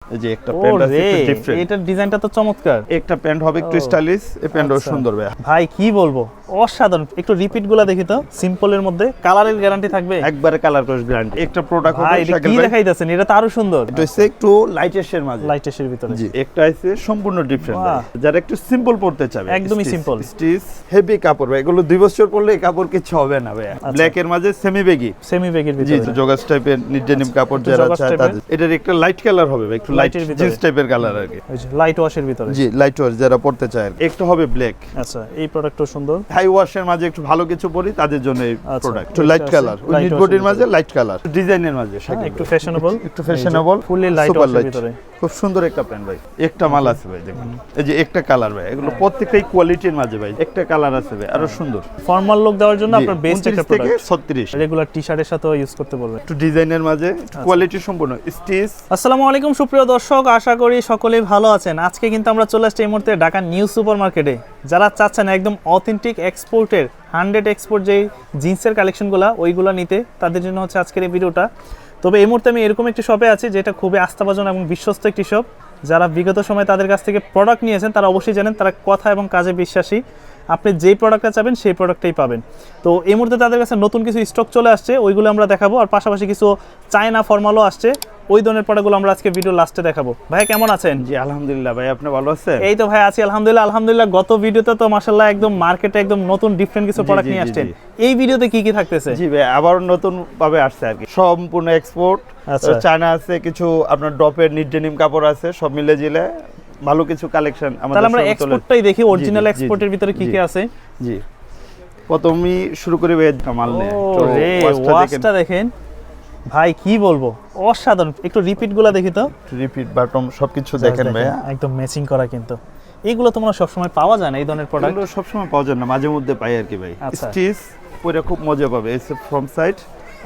এই যে একটা প্যান্ট আছে একটু ডিফারেন্ট। এটার ডিজাইনটা তো চমৎকার। একটা প্যান্ট হবে একটু স্টাইলিশ, এই প্যান্টও সুন্দর ভাই। ভাই কি বলবো, অসাধারণ। একটু রিপিট গুলা দেখি তো, সিম্পলের মধ্যে কালারের গ্যারান্টি থাকবে একবারে কালার ক্রস গ্যারান্টি। একটা প্রোডাক্ট হবে ভাই, এটা কি দেখাইতাছেন, এটা তো আরো সুন্দর। এটা হচ্ছে একটু লাইটের শের মাঝে, লাইটের শের ভিতরে। জি, একটা আছে সম্পূর্ণ ডিফারেন্ট। যারা একটু সিম্পল পড়তে চাবে, একদমই সিম্পল স্টিচ হেভি কাপড় ভাই, এগুলো 2 বছর পরলে এই কাপড় কিছু হবে না ভাই। ব্ল্যাক এর মাঝে সেমি বেগি, সেমি বেগের জি, ভিতরে জগাস টাইপের নিট ডেনিম কাপড় যারা চায় তাদের। এটার একটা লাইট কালার হবে ভাই, একটু লাইট জিন্স টাইপের কালার আর কি। লাইট ওয়াশের ভিতরে, জি, লাইট ওয়াশ যারা পড়তে চায় আর কি। একটা হবে ব্ল্যাক। আচ্ছা, এই প্রোডাক্টও সুন্দর। হাই ওয়াশের মাঝে একটু ভালো কিছু পরি তাদের জন্য এই প্রোডাক্ট। একটু লাইট আছে, কালার, ওই light নিট wash বডির এর মাঝে লাইট কালার, ডিজাইনের মাঝে একটু ফ্যাশনেবল, একটু ফ্যাশনেবল, ফুললি লাইট সুপার ওয়াশের লাইট। ভিতরে। খুব সুন্দর একটা প্যান্ট ভাই। একটা মাল আছে ভাই, দেখুন এই যে একটা কালার ভাই, এগুলো প্রত্যেকটাই কোয়ালিটির মাঝে ভাই। একটা কালার আছে ভাই, আরো সুন্দর। ফর্মাল লুক দেওয়ার জন্য আপনার বেস্ট একটা 29 থেকে প্রোডাক্ট। 36 রেগুলার টি-শার্টের সাথেও ইউজ করতে পারবেন। একটু ডিজাইনের মাঝে, কোয়ালিটি সম্পূর্ণ স্টিচ। আসসালামু আলাইকুম সুপ্রিয় দর্শক, আশা করি সকলেই ভালো আছেন। আজকে কিন্তু আমরা চলে আসছি এই মুহূর্তে ঢাকা নিউ সুপার মার্কেটে। যারা চাচ্ছেন একদম অথেন্টিক এক্সপোর্টের 100 এক্সপোর্ট যেই জিন্সের কালেকশনগুলো ওইগুলো নিতে, তাদের জন্য হচ্ছে আজকের এই ভিডিওটা। তবে এই মুহূর্তে আমি এরকম একটি শপে আছি যেটা খুবই আস্থাভাজন এবং বিশ্বস্ত একটি শপ। যারা বিগত সময় তাদের কাছ থেকে প্রোডাক্ট নিয়েছেন তারা অবশ্যই জানেন তারা কথা এবং কাজে বিশ্বাসী। আপনি যেই প্রোডাক্টটা চাবেন সেই প্রোডাক্টটাই পাবেন। তো এই মুহূর্তে তাদের কাছে নতুন কিছু স্টক চলে আসছে, ওইগুলো আমরা দেখাবো। আর পাশাপাশি কিছু চায়না ফর্মালও আসছে, ওই ধরনের প্রোডাক্টগুলো আমরা আজকে ভিডিও লাস্টে দেখাবো। ভাই কেমন আছেন? জি আলহামদুলিল্লাহ ভাই, আপনি ভালো আছেন? এই তো ভাই আছি আলহামদুলিল্লাহ। গত ভিডিওতে তো মাশাআল্লাহ একদম মার্কেটে একদম নতুন ডিফারেন্ট কিছু প্রোডাক্ট নিয়ে আসছেন। এই ভিডিওতে কি কি থাকতেছে? জি ভাই, আবার নতুন ভাবে আসছে আর কি, সম্পূর্ণ এক্সপোর্ট। আচ্ছা, চায়না আছে, কিছু আপনার ডপের নিট ডেনিম কাপড় আছে, সব মিলে জিলে ভালো কিছু কালেকশন আমাদের। তাহলে আমরা এক্সপোর্টটাই দেখি, অরিজিনাল এক্সপোর্টের ভিতরে কি কি আছে। জি, প্রথমেই শুরু করি ভাই কামাল নিয়ে। ওয়াশটা দেখেন ভাই, কি বলবো, অসাধারণ। একটু রিপিট গুলা দেখি তো, রিপিট বাটম সবকিছু দেখেন ভাই, একদম ম্যাচিং করা। কিন্তু এইগুলো তোমরা সবসময় পাওয়া যায় না, এই ধরনের প্রোডাক্ট এগুলো সবসময় পাওয়া যায় না, মাঝে মধ্যে পাই আর কি ভাই। আচ্ছা। স্টিচ পরে খুব মজা পাবে। এই ফ্রন্ট সাইড,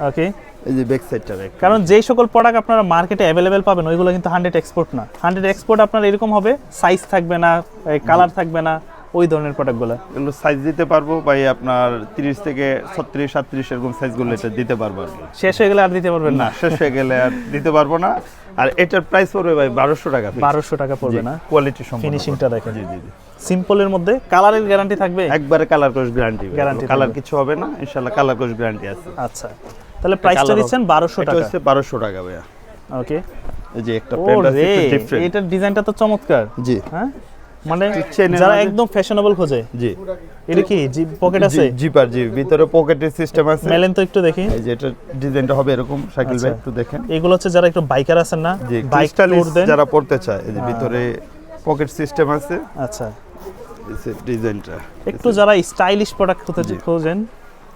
ওকে, এই যে ব্যাক সাইডটা দেখ। কারণ যেই সকল প্রোডাক্ট আপনারা মার্কেটে অ্যাভেলেবেল পাবেন ওইগুলো কিন্তু 100 এক্সপোর্ট না। 100 এক্সপোর্ট আপনার এরকম হবে, সাইজ থাকবে না, কালার থাকবে না, ওই ধরনের প্রোডাক্টগুলো। এগুলো সাইজ দিতে পারবো ভাই আপনার 30 থেকে 36 37 এরকম সাইজগুলো এটা দিতে পারবো আর কি। শেষ হয়ে গেলে আর দিতে পারবেন না? না, শেষ হয়ে গেলে আর দিতে পারবো না। আর এটার প্রাইস পড়বে ভাই 1200 টাকা। 1200 টাকা পড়বে না? কোয়ালিটি সম্পূর্ণ। ফিনিশিংটা দেখেন, জি জি জি, সিম্পলের মধ্যে কালারের গ্যারান্টি থাকবে? একবারে colour cross guarantee. Guarantee colour কিছু হবে না ইনশাআল্লাহ, কালার ক্রস গ্যারান্টি আছে। আচ্ছা, তাহলে প্রাইসটা দিচ্ছেন 1200 এটা টাকা। হচ্ছে 1200 টাকা ভাইয়া। ওকে, এই যে একটা প্যান্ট আছে একটু ডিফারেন্ট। এটার ডিজাইনটা তো চমৎকার। জি, হ্যাঁ, মানে চেনের যারা মাঝে- একদম ফ্যাশনেবল খোঁজে। জি, এটা কি জিপ পকেট আছে? জিপার, জি, ভিতরে পকেটের সিস্টেম আছে। মেলেন তো একটু দেখি। এই যে এটা ডিজাইনটা হবে এরকম, শাকিল ভাই আচ্ছা। একটু দেখেন। এগুলো হচ্ছে যারা একটু বাইকার আছেন না, যে বাইক ট্যুর দেন, যারা পড়তে চায়, এই যে ভিতরে পকেট সিস্টেম আছে। আচ্ছা, এই যে ডিজাইনটা একটু যারা স্টাইলিশ প্রোডাক্ট খোঁজেন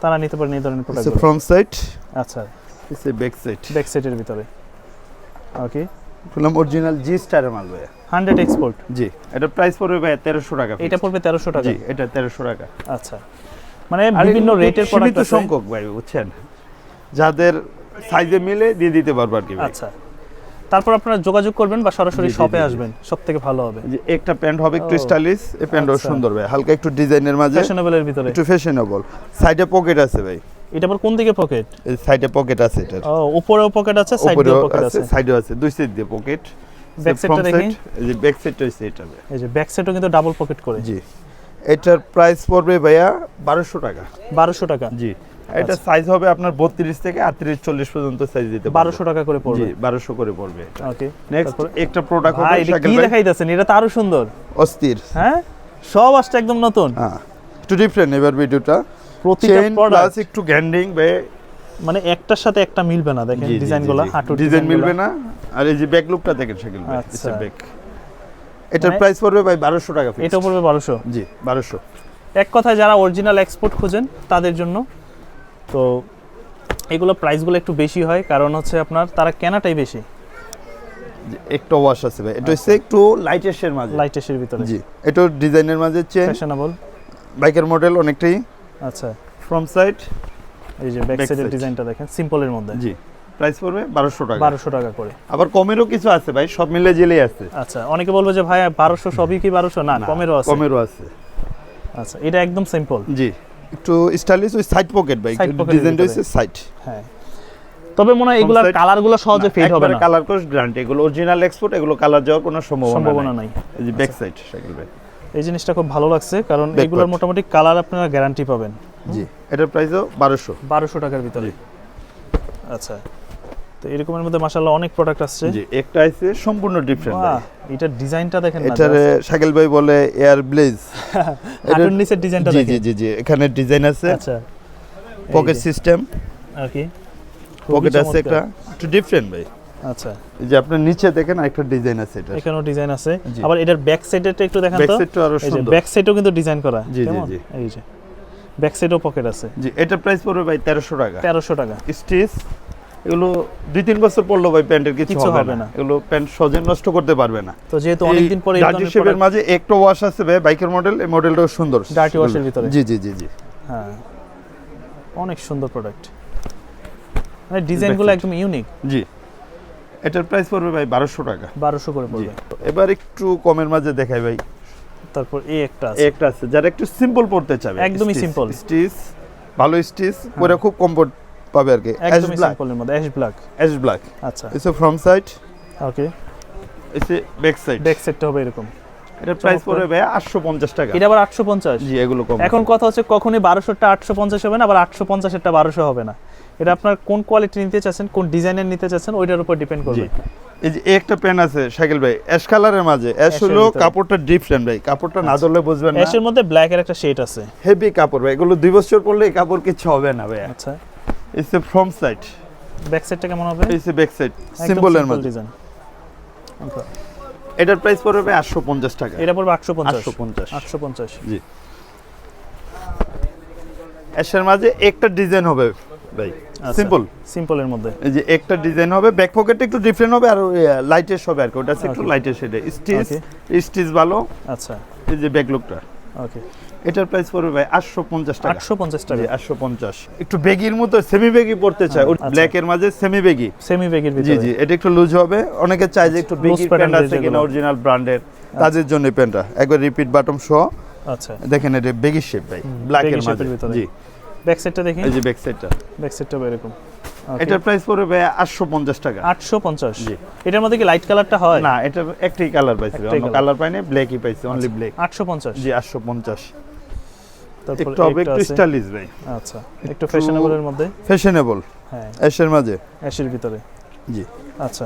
তারা নিতে পারেন এই ধরনের প্রোডাক্ট। ফ্রন্ট সাইড, আচ্ছা, এই যে ব্যাক সাইড। ব্যাক সাইডের ভিতরে। ওকে, ফুলাম অরিজিনাল জি স্টারের মাল ভাই। 100 এক্সপোর্ট। জি, এটা প্রাইস পড়বে ভাই 1300 টাকা। এটা পড়বে 1300 টাকা? জি, এটা 1300 টাকা। আচ্ছা, মানে বিভিন্ন রেটের প্রোডাক্ট সীমিত আছে। সংখ্যক ভাই, বুঝছেন, যাদের সাইজে মিলে দিয়ে দিতে পারবো আর কি ভাই। আচ্ছা, তারপর আপনারা যোগাযোগ করবেন বা সরাসরি জি, জি, শপে জি, আসবেন, সবথেকে ভালো হবে। যে একটা প্যান্ট হবে একটু ও, স্টাইলিশ, এই প্যান্টও আচ্ছা। সুন্দর ভাই, হালকা একটু ডিজাইনের মাঝে, ফ্যাশনেবলের ভিতরে, একটু ফ্যাশনেবল। সাইডে পকেট আছে ভাই, এটা আবার কোন দিকে পকেট? এই সাইডে পকেট আছে এটার। ও, উপরেও পকেট আছে, সাইডেও উপরেও পকেট আছে, আছে। সাইডেও আছে, দুই সাইড দিয়ে পকেট। ব্যাক সাইডটা দেখি। এই যে ব্যাক সাইডটা হইছে এটা ভাই। এই যে ব্যাক সাইডও কিন্তু ডাবল পকেট করে। জি, এটার প্রাইস পড়বে ভাইয়া 1200 টাকা। 1200 টাকা? জি, এটা সাইজ হবে আপনার 32 থেকে 38 40 পর্যন্ত সাইজ দিতে পারবে। 1200 টাকা করে পড়বে? জি, 1200 করে পড়বে এটা। ওকে, নেক্সট একটা প্রোডাক্ট হবে ভাই এটা শাকিল কি ভাই, দেখাইতাছেন, এটা তো আরো সুন্দর। অস্থির। হ্যাঁ, সব আসছে একদম নতুন। হ্যাঁ, একটু ডিফারেন্ট এবার ভিডিওটা। প্রতিটা চেইন প্রোডাক্ট প্লাস একটু গ্যান্ডিং ভাই, মানে একটার সাথে একটা মিলবে না। দেখেন ডিজাইনগুলো, হাঁটুর ডিজাইন মিলবে না। আর এই যে ব্যাক লুকটা দেখেন শাকিল ভাই, আচ্ছা। ব্যাক। এটার প্রাইস পড়বে ভাই 1200 টাকা। এটা পড়বে 1200? জি, 1200। এক কথায় যারা অরিজিনাল এক্সপোর্ট খুঁজেন তাদের জন্য। তো এগুলো প্রাইসগুলো একটু বেশি হয়, কারণ হচ্ছে আপনার তারা কেনাটাই বেশি। একটা ওয়াশ আছে ভাই, এটা হচ্ছে একটু লাইটের শের মাঝে, লাইটের ভিতরে। জি, এটা ডিজাইনের মাঝে, চেন ফ্যাশনেবল, বাইকের মডেল অনেকটাই। আচ্ছা, ফ্রন্ট সাইড, এই যে ব্যাক Back সাইডের side। ডিজাইনটা দেখেন, সিম্পলের মধ্যে। জি, প্রাইস পড়বে 1200 টাকা। 1200 টাকা করে। আবার কমেরও কিছু আছে ভাই, সব মিলে জেলেই আছে। আচ্ছা, অনেকে বলবে যে ভাই 1200 সবই কি 1200? না, কমেরও আছে। কমেরও আছে। আচ্ছা, এটা একদম সিম্পল। জি, একটু স্টাইলিশ, ওই সাইড পকেট ভাই, Side pocket এর ডিজাইনটা ভিতরে। হচ্ছে সাইড। হ্যাঁ, তবে মনে হয় এগুলোর কালারগুলো সহজে ফেড হবে না। কালার কোর্স গ্যারান্টি, এগুলো অরিজিনাল এক্সপোর্ট, এগুলো কালার যাওয়ার কোনো সম্ভাবনা নাই। এই যে ব্যাক সাইড সাইকেল ভাই, এই জিনিসটা খুব ভালো লাগছে, কারণ এগুলোর মোটামুটি কালার আপনারা গ্যারান্টি পাবেন। জি, এটার প্রাইসও 1200 টাকার ভিতরে। আচ্ছা, তো এরকমের মধ্যে মাশাআল্লাহ অনেক প্রোডাক্ট আসছে। জি, একটা আছে সম্পূর্ণ ডিফারেন্ট ভাই, এটার ডিজাইনটা দেখেন না, এটারে শাকিল ভাই বলে এয়ার ব্লেজ। হাঁটুর নিচের ডিজাইনটা জি দেখেন। জি জি জি, এখানে ডিজাইন আছে। আচ্ছা, পকেট সিস্টেম, ওকে, পকেট আছে একটা, একটু ডিফারেন্ট ভাই। আচ্ছা, এই যে আপনার নিচে দেখেন একটা ডিজাইন আছে, এটা এখানেও ডিজাইন আছে। জি। আবার এটার ব্যাক সাইডেরটা একটু দেখেন ব্যাক তো, সাইডটা আরো এই যে সুন্দর। ব্যাক সাইডও কিন্তু ডিজাইন করা। জি, জি, কেমন? জি। এই যে ব্যাক সাইডেও পকেট আছে। জি, এটার প্রাইস পড়বে ভাই 1300 টাকা। 1300 টাকা। স্টিচ, এগুলো 2-3 বছর পরলো ভাই প্যান্টের কিছু হবে না, এগুলো প্যান্ট সহজে নষ্ট করতে পারবে না। তো যেহেতু অনেকদিন পরে ডার্টি শেপের মাঝে একটা ওয়াশ আছে ভাই, বাইকের মডেল, এই মডেলটাও সুন্দর, ডার্টি ওয়াশের ভিতরে। জি জি জি জি, হ্যাঁ, অনেক সুন্দর প্রোডাক্ট, মানে ডিজাইনগুলো একদম ইউনিক। জি, এটার প্রাইস পড়বে ভাই 1200 টাকা। 1200 করে পড়বে। এবার একটু কমের মাঝে দেখাই ভাই, তারপর এই একটা আছে, একটা আছে যারা একটু সিম্পল পড়তে চাবে, একদমই simple। স্টিচ ভালো, স্টিচ পরে খুব কমফোর্ট পাবে আর কি। একদমই সিম্পলের মধ্যে অ্যাশ ব্ল্যাক। অ্যাশ ব্ল্যাক, আচ্ছা, এসে ফ্রন্ট সাইড, ওকে, এসে ব্যাক সাইড। ব্যাক সাইডটা হবে এরকম। এটার প্রাইস পড়বে ভাই 850 টাকা। এটা আবার 850। জি, এগুলো কম। এখন কথা হচ্ছে কখনোই 1200টা 850 হবে না, আবার 850 এরটা 1200 হবে না। এটা আপনার কোন কোয়ালিটি নিতে চাচ্ছেন, কোন ডিজাইনের নিতে চাচ্ছেন, ওইটার উপর ডিপেন্ড জি, করবে। এই যে একটা পেন আছে শাকিল ভাই, অ্যাশ কালারের মাঝে, অ্যাশ অ্যাশের হলো ভিতরে। কাপড়টা ডিফারেন্ট ভাই, কাপড়টা না ধরলে বুঝবেন না। অ্যাশের মধ্যে ব্ল্যাক এর একটা শেড আছে। হেভি কাপড় ভাই, এগুলো 2 বছর পরলে এই কাপড় কিছু হবে না ভাই। আচ্ছা, এসে ফ্রন্ট সাইড, ব্যাক সাইডটা কেমন হবে? এসে ব্যাক সাইড সিম্বলের মধ্যে। ডিজাইন। ওকে, এটার প্রাইস পড়বে ভাই 850 টাকা। এটা পড়বে 850। 850 850। জি, অ্যাশের মাঝে একটা ডিজাইন হবে ভাই, সিম্পল সিম্পলের মধ্যে। এই যে একটা ডিজাইন হবে, ব্যাক পকেটটা একটু ডিফারেন্ট হবে, আর লাইটের হবে আর কি, ওটা একটু লাইটের শেডে। স্টিচ, স্টিচ ভালো। আচ্ছা, এই যে ব্যাক লুকটা, ওকে, এটার প্রাইস পড়বে ভাই 850 টাকা। 850 টাকা। জি, 850। একটু বেগির মতো সেমি বেগি পড়তে চায়, ওই ব্ল্যাক এর মাঝে সেমি বেগি। সেমি ব্যাগের জি ভিতরে। জি, এটা একটু লুজ হবে, অনেকে চায় যে একটু বেগি pattern প্যান্ট আছে যেগুলো। কিনা অরিজিনাল ব্র্যান্ডের, তাদের জন্য প্যান্টটা একবার রিপিট বাটম সহ। আচ্ছা, দেখেন এটা বেগি শেপ ভাই, ব্ল্যাক এর baggy মাঝে। shape এর ভিতরে। জি, ব্যাক সাইডটা দেখি। এই যে ব্যাক সাইডটা, ব্যাক সাইডটা এরকম। এটার প্রাইস পড়বে ভাই 850 টাকা। 850। জি। এটার মধ্যে কি লাইট কালারটা হয়? না, এটা একটাই কালার পাইছি, একটাই অন্য colour। কালার পাইনি, ব্ল্যাকই পাইছি, অনলি ব্ল্যাক। 850। জি, 850। তারপর একটু হবে একটা একটু আছে। স্টাইলিশ ভাই, আচ্ছা, একটু ফ্যাশনেবলের মধ্যে। ফ্যাশনেবল, হ্যাঁ, অ্যাশের মাঝে। অ্যাশের ভিতরে। জি, আচ্ছা,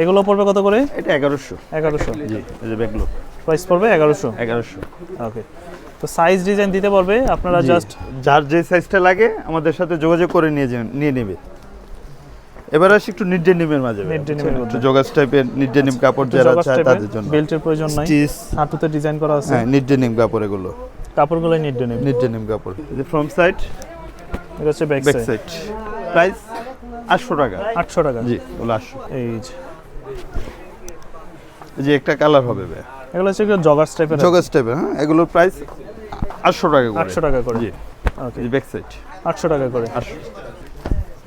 এগুলো পড়বে কত করে? এটা 1100। 1100। জি, এই যে ব্যাকলুক প্রাইস পড়বে 1100। 1100। ওকে, তো সাইজ ডিজাইন দিতে পারবে আপনারা, জি, জাস্ট যার যে সাইজটা লাগে আমাদের সাথে যোগাযোগ করে নিয়ে নেবে। এবার আসি একটু নিড ডেনিমের মাঝে ভাই, Knit denim এর একটু মধ্যে। জগাস টাইপের নিড ডেনিম কাপড় যারা চায় তাদের জন্য। বেল্টের প্রয়োজন নাই, স্টিচ, হাঁটুতে ডিজাইন করা আছে। হ্যাঁ, নিড ডেনিম কাপড়, এগুলো কাপড়গুলো নিড ডেনিম। নিড ডেনিম কাপড়। এই যে ফ্রন্ট সাইড, এটা হচ্ছে back back side. Side, price 800 টাকা। 800 টাকা। জি, বলে 800। এই যে এই যে একটা কালার হবে ভাই, এগুলো হচ্ছে একটু জগার্স টাইপের। জগাস টাইপের, হ্যাঁ, এগুলোর প্রাইস 800 টাকা করে। 800 টাকা করে। জি, ওকে, এই যে ব্যাক সাইড 800 টাকা করে। 800।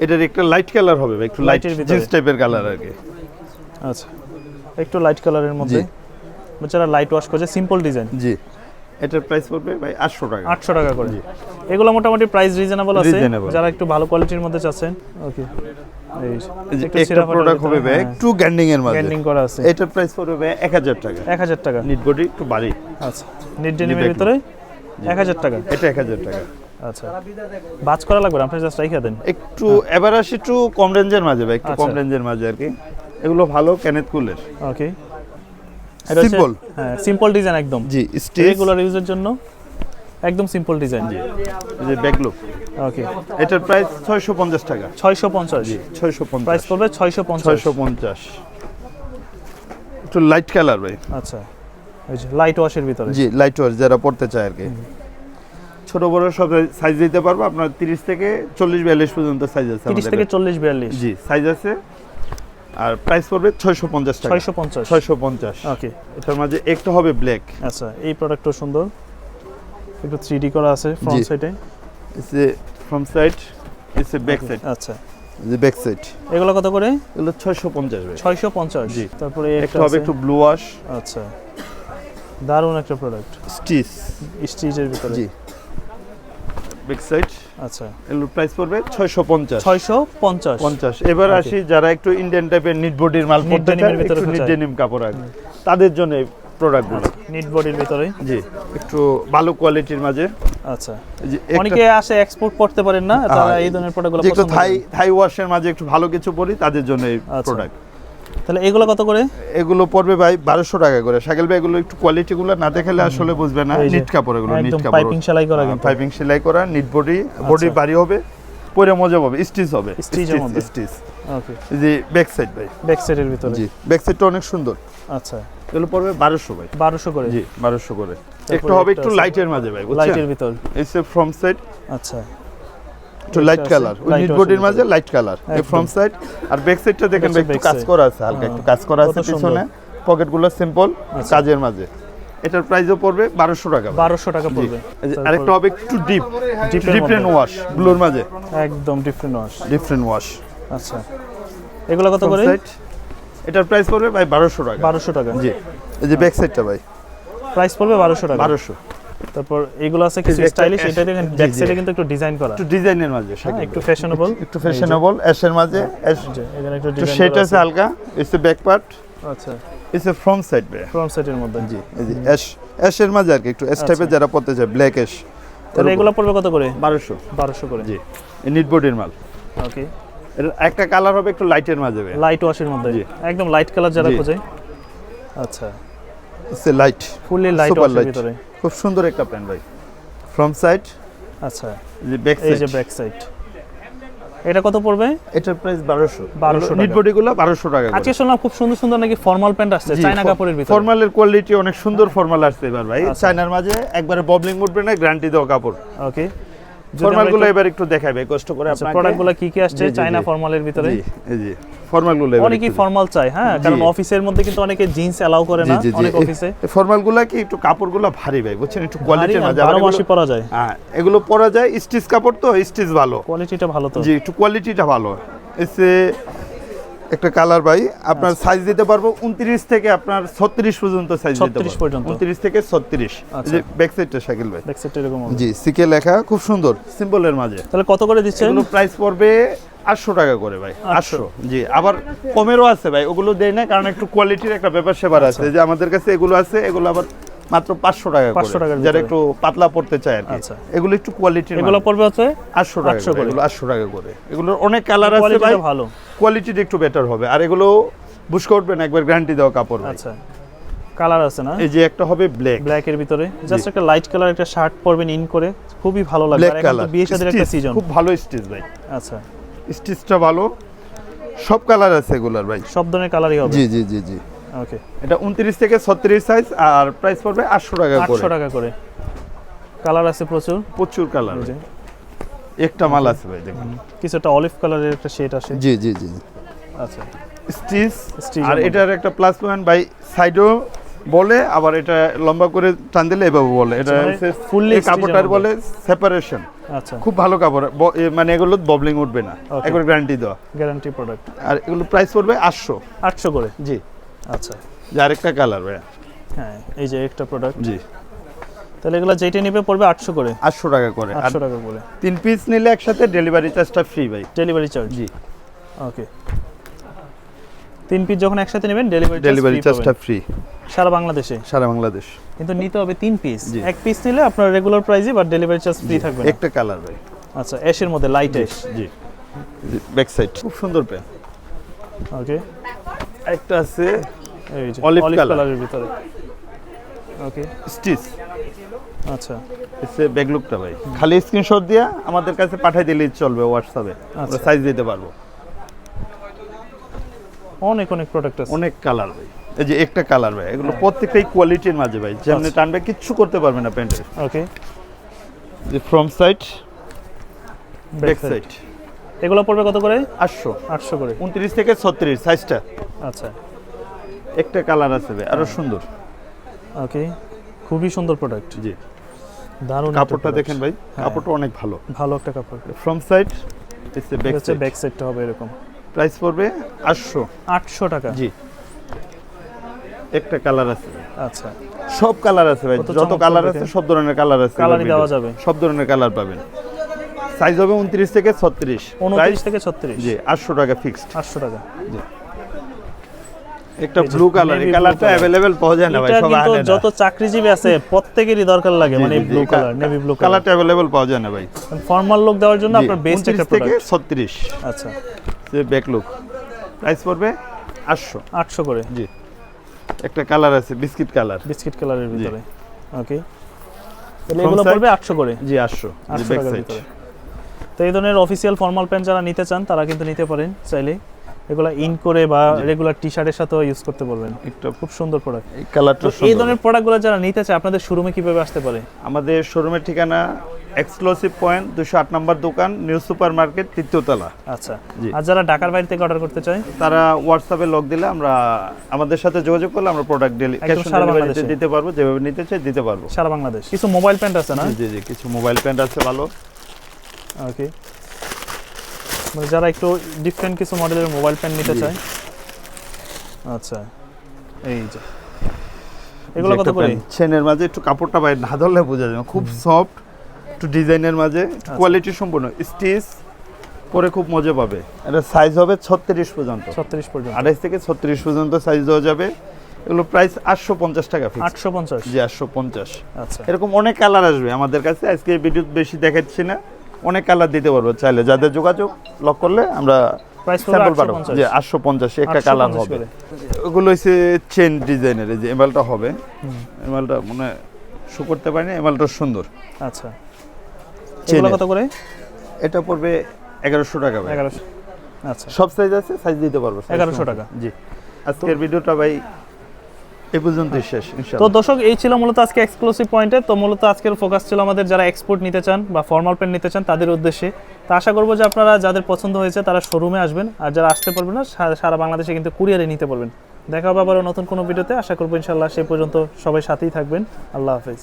এটার একটা লাইট কালার হবে ভাই, একটু লাইট Light এর ভিতরে। জিন্স টাইপের কালার আর কি। আচ্ছা, একটু লাইট কালারের মধ্যে, যারা লাইট ওয়াশ করছে, সিম্পল ডিজাইন। জি, এটার প্রাইস পড়বে ভাই 800 টাকা। 800 টাকা করে। এগুলো মোটামুটি প্রাইস রিজনেবল আছে, Reasonable। যারা একটু ভালো কোয়ালিটির মধ্যে চাচ্ছেন। ওকে, এই এই যে একটু একটা সিরাফাটার প্রোডাক্ট হবে ভিতরে, ভাই হ্যাঁ, একটু গ্যান্ডিং এর মাঝে, গ্যান্ডিং করা আছে। এটার প্রাইস পড়বে ভাই 1000 টাকা। 1000 টাকা। নিট বডি একটু ভারী, আচ্ছা, নিড ডেনিমের back ভিতরে 1000 টাকা। এটা 1000 টাকা। আচ্ছা, বাজ করা লাগবে না, আপনি জাস্ট রাইখা দেন। একটু এবার আসি একটু কম রেঞ্জের মাঝে ভাই, একটু কম আচ্ছা। রেঞ্জের মাঝে আর কি। এগুলো ভালো ক্যানেথ কুলের, ওকে, সিম্পল। হ্যাঁ, সিম্পল ডিজাইন একদম। জি, স্টিচ, রেগুলার ইউজের জন্য একদম সিম্পল ডিজাইন। এই যে ব্যাক লুক, ওকে, এটার প্রাইস 650 টাকা। 650। 650, প্রাইস পড়বে 650। 650। একটু লাইট কালার ভাই। আচ্ছা, এই যে লাইট ওয়াশের ভিতরে। জি, লাইট ওয়াশ যারা পড়তে চায় আর কি। ছোট বড় সব সাইজ দিতে পারবো, আপনার 30 থেকে 40-42 পর্যন্ত সাইজ আছে 30 আমাদের থেকে কাছে। 40-42। জি, সাইজ আছে। আর প্রাইস পড়বে 650 টাকা। 650। 650। ওকে, এটার মাঝে একটা হবে ব্ল্যাক, আচ্ছা, এই প্রোডাক্টও সুন্দর, একটু 3D করা আছে ফ্রন্ট জি। সাইডে। ইসে ফ্রন্ট সাইড, ইসে ব্যাক সাইড। আচ্ছা, যে ব্যাক সাইড, এগুলো কত করে? এগুলো 650 ভাই। 650। জি। তারপরে একটা একটা হবে আছে। একটু ব্লু ওয়াশ, আচ্ছা, দারুণ একটা প্রোডাক্ট, স্টিচ। স্টিচের ভিতরে। জি, ব্যাক সাইড। আচ্ছা, এগুলোর প্রাইস পড়বে 650 650 50। এবার Okay. আসি যারা একটু ইন্ডিয়ান টাইপের নিট বডির মাল Knit পড়তে denim চায়, এর ভিতরে একটু নিট খোঁচায়। ডেনিম কাপড় আছে, তাদের জন্য এই প্রোডাক্টগুলো। নিট বডির ভিতরে। জি, একটু ভালো কোয়ালিটির মাঝে। আচ্ছা, এই যে একটা- অনেকে আসে এক্সপোর্ট করতে পারেন না, তারা এই ধরনের প্রোডাক্টগুলো যে একটু পছন্দ থাই করেন। থাই ওয়াশের মাঝে একটু ভালো কিছু পরি, তাদের জন্য এই আচ্ছা। প্রোডাক্ট। তাহলে এগুলো কত করে? এগুলো পড়বে ভাই 1200 টাকা করে। শাকিল ভাই এগুলো একটু কোয়ালিটিগুলো না দেখালে আসলে বুঝবে না। এই যে, নিট কাপড়, এগুলো নিট একদম কাপড়, পাইপিং সেলাই করা কিন্তু। পাইপিং সেলাই করা, নিট বডি, বডি ভারী হবে, পরে মজা হবে, স্টিচ হবে, স্টিচের মধ্যে। স্টিচ। ওকে, এই যে ব্যাক সাইড ভাই। ব্যাক সাইডের ভিতরে। জি, ব্যাক সাইডটা অনেক সুন্দর। আচ্ছা, এগুলো পড়বে 1200 ভাই। 1200 করে। জি, 1200 করে। তারপরে একটু হবে একটা একটু আছে। লাইটের মাঝে ভাই, বুঝছেন? লাইটের ভিতর। এই যে ফ্রন্ট সাইড আচ্ছা, একটু লাইট আছে, কালার, ওই light নিট আছে বডির ভিতরে। মাঝে লাইট কালার। এই একদম। ফ্রন্ট সাইড আর ব্যাক সাইডটা দেখেন ভাই, এটা একটু হচ্ছে কাজ back করা আছে, হালকা একটু কাজ করা আছে কত সুন্দর। পিছনে, পকেটগুলো সিম্পল কাজের মাঝে। এটার প্রাইসও পড়বে 1200 টাকা ভাই। 1200 টাকা পড়বে। এই যে আরেকটা হবে একটু ডিপ, ডিপের ডিফারেন্ট মধ্যে। ওয়াশ, ব্লুর মাঝে একদম ডিফারেন্ট ওয়াশ। Different wash. আচ্ছা, এগুলো কত করে? সাইড এটার প্রাইস পড়বে ভাই 1200 টাকা। 1200 টাকা। জি, এই যে ব্যাক সাইডটা ভাই প্রাইস পড়বে 1200 টাকা। 1200। তারপর এগুলো আছে কিছু এই যে একটা স্টাইলিশ, এটা দেখেন জি, ব্যাক জি। সাইডে কিন্তু একটু ডিজাইন করা, একটু ডিজাইনের মাঝে, হ্যাঁ, একটু ফ্যাশনেবল। একটু ফ্যাশনেবল, অ্যাশের মাঝে অ্যাশ, এখানে একটু একটু ডিজাইন শেড করা আছে হালকা। এসে ব্যাক পার্ট, আচ্ছা, এসে ফ্রন্ট সাইড ভাই। ফ্রন্ট সাইডের মধ্যে। জি, এই যে অ্যাশ, অ্যাশের মাঝে আর কি একটু অ্যাশ টাইপের যারা পড়তে চায়, ব্ল্যাক অ্যাশ। তাহলে এগুলো পড়বে কত করে? 1200। 1200 করে। জি, এই নিট বডির মাল। ওকে, এর একটা কালার হবে একটু লাইটের মাঝে ভাই। লাইট ওয়াশের মধ্যে, জি। একদম লাইট কালার যারা জি। খোঁজে। আচ্ছা, সে লাইট, ফুললি লাইট সুপার ওয়াশের লাইট, ভিতরে। খুব সুন্দর একটা প্যান্ট ভাই। ফ্রন্ট সাইড, আচ্ছা, যে ব্যাক এই সাইড। যে ব্যাক সাইড। এটা কত পড়বে? এটার প্রাইস 1200। 1200 নিট টাকা। বডিগুলো 1200 টাকা আজকে শুনলাম খুব সুন্দর সুন্দর নাকি ফর্মাল প্যান্ট আসছে চায়না কাপড়ের ভিতরে। ফর্মালের কোয়ালিটি অনেক সুন্দর ফর্মাল আসছে এবার ভাই। আচ্ছা। চায়নার মাঝে একবারে ববলিং উঠবে না, গ্যারান্টি দেওয়া কাপড়। ওকে, ফর্মালগুলো এবার একটু দেখাবে কষ্ট করে আপনাকে। প্রোডাক্টগুলো কি কি আসছে জি, জি, চায়না জি। ফর্মালের ভিতরে? জি, এই যে ফর্মালগুলো এবার অনেকেই একটু ফর্মাল চায়, হ্যাঁ, কারণ অফিসের মধ্যে কিন্তু অনেকে জিন্স এলাও করে জি, না জি, জি। অনেক অফিসে। এই ফর্মালগুলো কি একটু কাপড়গুলো ভারী ভাই, বুঝছেন? একটু কোয়ালিটির মাঝে। আবার 12 মাসই এগুলো- পরা যায়, হ্যাঁ, এগুলো পরা যায়, স্টিচ কাপড় তো, স্টিচ ভালো। কোয়ালিটিটা ভালো তো। জি, একটু কোয়ালিটিটা ভালো। এসে একটা কালার ভাই, আপনার সাইজ দিতে পারবো 29 থেকে আপনার 36 পর্যন্ত সাইজ দিতে 36 পারবো। পর্যন্ত। 29 থেকে 36। এই আচ্ছা। যে ব্যাক সাইডটা শাকিল ভাই। ব্যাক সাইডটা এরকম হবে। জি, সিকে লেখা, খুব সুন্দর, সিম্বলের মাঝে। তাহলে কত করে দিচ্ছেন? এগুলো প্রাইস পড়বে 800 টাকা করে ভাই। 800। জি, আবার কমেরও আছে ভাই, ওগুলো দেয় না কারণ একটু কোয়ালিটির একটা ব্যাপার সেবার আছে। যে আমাদের কাছে এগুলো আছে, এগুলো আবার মাত্র 500 টাকা 500 করে, টাকার যারা ভিতরে। একটু পাতলা পড়তে চায় আর কি। আচ্ছা। এগুলো একটু কোয়ালিটির, এগুলো পড়বে হচ্ছে 800 টাকা 800 করে। করে। এগুলো 800 টাকা করে। এগুলোর অনেক কালার আছে ভাই, কোয়ালিটিটা ভালো। কোয়ালিটিটা একটু বেটার হবে। আর এগুলো বুঝকে উঠবে না, একবার গ্যারান্টি দেওয়া কাপড় ভাই। আচ্ছা, কালার আছে না? এই যে একটা হবে ব্ল্যাক, ব্ল্যাকের ভিতরে জাস্ট একটা লাইট কালার একটা শার্ট পরবেন ইন করে, খুবই ভালো লাগবে। ব্ল্যাক আর এখন তো কালার, বিয়ে শাদীর একটা সিজন। খুব ভালো স্টিচ ভাই। আচ্ছা, স্টিচটা ভালো, সব কালার আছে এগুলার ভাই। সব ধরনের কালারই হবে। জি জি জি জি। ওকে, এটা 29 থেকে 36 সাইজ, আর প্রাইস পড়বে 800 টাকা করে। 800 টাকা করে। কালার আছে প্রচুর। প্রচুর কালার, এই যে, একটা মাল আছে ভাই দেখুন। কিছুটা অলিভ কালারের একটা শেড আসে। জি জি জি। আচ্ছা, স্টিচ, Stitch আর এর মধ্যে। এটার একটা প্লাস পয়েন্ট ভাই, সাইডও বলে, আবার এটা লম্বা করে টান দিলে এভাবে বলে। এটা মানে হচ্ছে fully এই stitch এর কাপড়টার মধ্যে। বলে সেপারেশন। আচ্ছা, খুব ভালো কাপড়, মানে এগুলো ববলিং উঠবে না, Okay. একবার গ্যারান্টি দেওয়া। Guarantee product. আর এগুলো প্রাইস পড়বে 800। 800 করে। জি, আচ্ছা, যে আরেকটা কালার ভাই। হ্যাঁ, এই যে একটা প্রোডাক্ট। জি, তাহলে এগুলো যেটা নিবে পড়বে 800 করে। 800 টাকা করে। আর 800 টাকা করে 3 পিস নিলে একসাথে ডেলিভারি চার্জটা ফ্রি ভাই। Delivery charge. জি, ওকে, 3 পিস যখন একসাথে নেবেন ডেলিভারি ডেলিভারি চার্জটা ফ্রি সারা বাংলাদেশে। সারা বাংলাদেশ। কিন্তু নিতে হবে 3 পিস। জি। এক পিস নিলে আপনার রেগুলার প্রাইসে বাট ডেলিভারি চার্জ ফ্রি থাকবে না। একটা কালার ভাই। আচ্ছা, অ্যাশের মধ্যে লাইট অ্যাশ। জি, ব্যাক সাইড খুব সুন্দর পেন। ওকে, একটা আছে এই যে Olive অলিভ color। কালারের ভিতরে। ওকে, স্টিচ, আচ্ছা, এসে ব্যাক লুকটা ভাই। খালি স্ক্রিনশট দিয়া আমাদের কাছে পাঠিয়ে দিলেই চলবে হোয়াটসঅ্যাপে, আমরা আচ্ছা। সাইজ দিতে পারবো। অনেক অনেক প্রোডাক্ট আছে। অনেক কালার ভাই। এই যে একটা কালার ভাই, এগুলো প্রত্যেকটাই কোয়ালিটির মাঝে ভাই, যেমনি আচ্ছা। টানবে কিচ্ছু করতে পারবে না প্যান্টের। ওকে, যে front side, back back side. Side. এগুলো পড়বে কত করে? 800। 800 করে। 29 থেকে 36 সাইজটা। আচ্ছা, একটা কালার আছে ভাই, আরো সুন্দর। ওকে, খুবই সুন্দর প্রোডাক্ট। জি, দারুণ একটা কাপড়টা product। দেখেন ভাই, হ্যাঁ। কাপড়টা অনেক ভালো। ভালো একটা কাপড়। ফ্রন্ট সাইড, এসে ব্যাক হচ্ছে সাইড। ব্যাক সাইডটা হবে এরকম। প্রাইস পড়বে 800। 800 টাকা। জি, একটা কালার আছে ভাই। আচ্ছা, সব কালার আছে ভাই, কত যত চমৎকার কালার আছে দেখেন। সব ধরনের কালার আছে। কালারই এবার দেওয়া ভিডিও। যাবে। সব ধরনের কালার পাবেন। সাইজ হবে 29 থেকে 36, 29 থেকে 36, জি 800 টাকা ফিক্সড। 800 টাকা। একটা ব্লু কালার, এই কালারটা अवेलेबल পাওয়া যায় না ভাই, এটা সব কিন্তু আনে না। যত চাকরিজীবী আছে প্রত্যেকেরই দরকার লাগে, মানে blue colour, navy blue colour. কালারটা अवेलेबल পাওয়া যায় না ভাই। ফর্মাল লুক দেওয়ার জন্য আপনার বেস্ট একটা 29 থেকে প্রোডাক্ট। 36, আচ্ছা, যে ব্যাক লুক, প্রাইস পড়বে 800। 800 করে। জি, একটা কালার আছে বিস্কিট কালার, বিস্কিট কালারের ভিতরে। ওকে, তাহলে Front এগুলো side? পড়বে 800 করে। জি 800, জি 800 ব্যাক টাকার সাইড। ভিতরে। তো এই ধরনের অফিসিয়াল ফর্মাল প্যান্ট যারা নিতে চান তারা কিন্তু নিতে পারেন চাইলে। এগুলা ইন করে বা রেগুলার টি শার্টের সাথেও ইউজ করতে পারবেন। একটা খুব সুন্দর প্রোডাক্ট। এই কালারটা তো এই সুন্দর। ধরনের প্রোডাক্টগুলো যারা নিতে চায় আপনাদের শোরুমে কিভাবে আসতে পারে? আমাদের শোরুমের ঠিকানা এক্সক্লুসিভ পয়েন্ট 208 নম্বর দোকান, নিউ সুপার মার্কেট, তৃতীয়তলা। আচ্ছা, জি। আর যারা ঢাকার বাইরে থেকে অর্ডার করতে চায় তারা হোয়াটসঅ্যাপে লক দিলে আমরা, আমাদের সাথে যোগাযোগ করলে আমরা প্রোডাক্ট ক্যাশ অন সারা ডেলিভারিতে বাংলাদেশে। দিতে পারবো, যেভাবে নিতে চাই দিতে পারবো। সারা বাংলাদেশ। কিছু মোবাইল প্যান্ট আছে না? জি জি, কিছু মোবাইল প্যান্ট আছে ভালো। ওকে, মানে যারা একটু ডিফারেন্ট কিছু মডেলের মোবাইল প্যান্ট নিতে জি। চায়। আচ্ছা, এই যে এগুলো কত করে? চেনের মাঝে একটু কাপড়টা বাইরে না ধরলে বোঝা যায় না, খুব সফট, একটু ডিজাইনের মাঝে, কোয়ালিটি সম্পূর্ণ, স্টিচ পরে খুব মজা পাবে। এটা সাইজ হবে 36 পর্যন্ত, 36 পর্যন্ত। 28 থেকে 36 পর্যন্ত সাইজ দেওয়া যাবে। এগুলো প্রাইস 850 টাকা ফিক্স। 850। জি 850। আচ্ছা, এরকম অনেক কালার আসবে আমাদের কাছে, আজকে ভিডিও বেশি দেখাচ্ছি না, অনেক কালার দিতে পারবো চাইলে, যাদের যোগাযোগ লক করলে আমরা প্রাইস স্যাম্পল পড়বে পাঠাবো। 850। জি 850 একটা কালার 850 হবে। করে। ওগুলো হচ্ছে চেন ডিজাইনের, এই যে এমালটা হবে, এমালটা মানে শো করতে পারি না, এমালটা সুন্দর। আচ্ছা, এগুলো কত করে? এটা পড়বে 1100 টাকা ভাই। 1100। আচ্ছা, সব সাইজ আছে, সাইজ দিতে পারবো। 1100 টাকা। জি, আজকের ভিডিওটা ভাই এই পর্যন্তই শেষ তো ইনশাআল্লাহ। দর্শক, এই ছিল মূলত আজকে এক্সক্লুসিভ পয়েন্টে। তো মূলত আজকের ফোকাস ছিল আমাদের যারা এক্সপোর্ট নিতে চান বা ফর্মাল প্যান্ট নিতে চান তাদের উদ্দেশ্যে। তো আশা করবো যে আপনারা যাদের পছন্দ হয়েছে তারা শোরুমে আসবেন, আর যারা আসতে পারবেন না সারা বাংলাদেশে কিন্তু কুরিয়ারে নিতে পারবেন। দেখা হবে আবারও নতুন কোনো ভিডিওতে, আশা করবো ইনশাআল্লাহ। সেই পর্যন্ত সবাই সাথেই থাকবেন। আল্লাহ হাফেজ।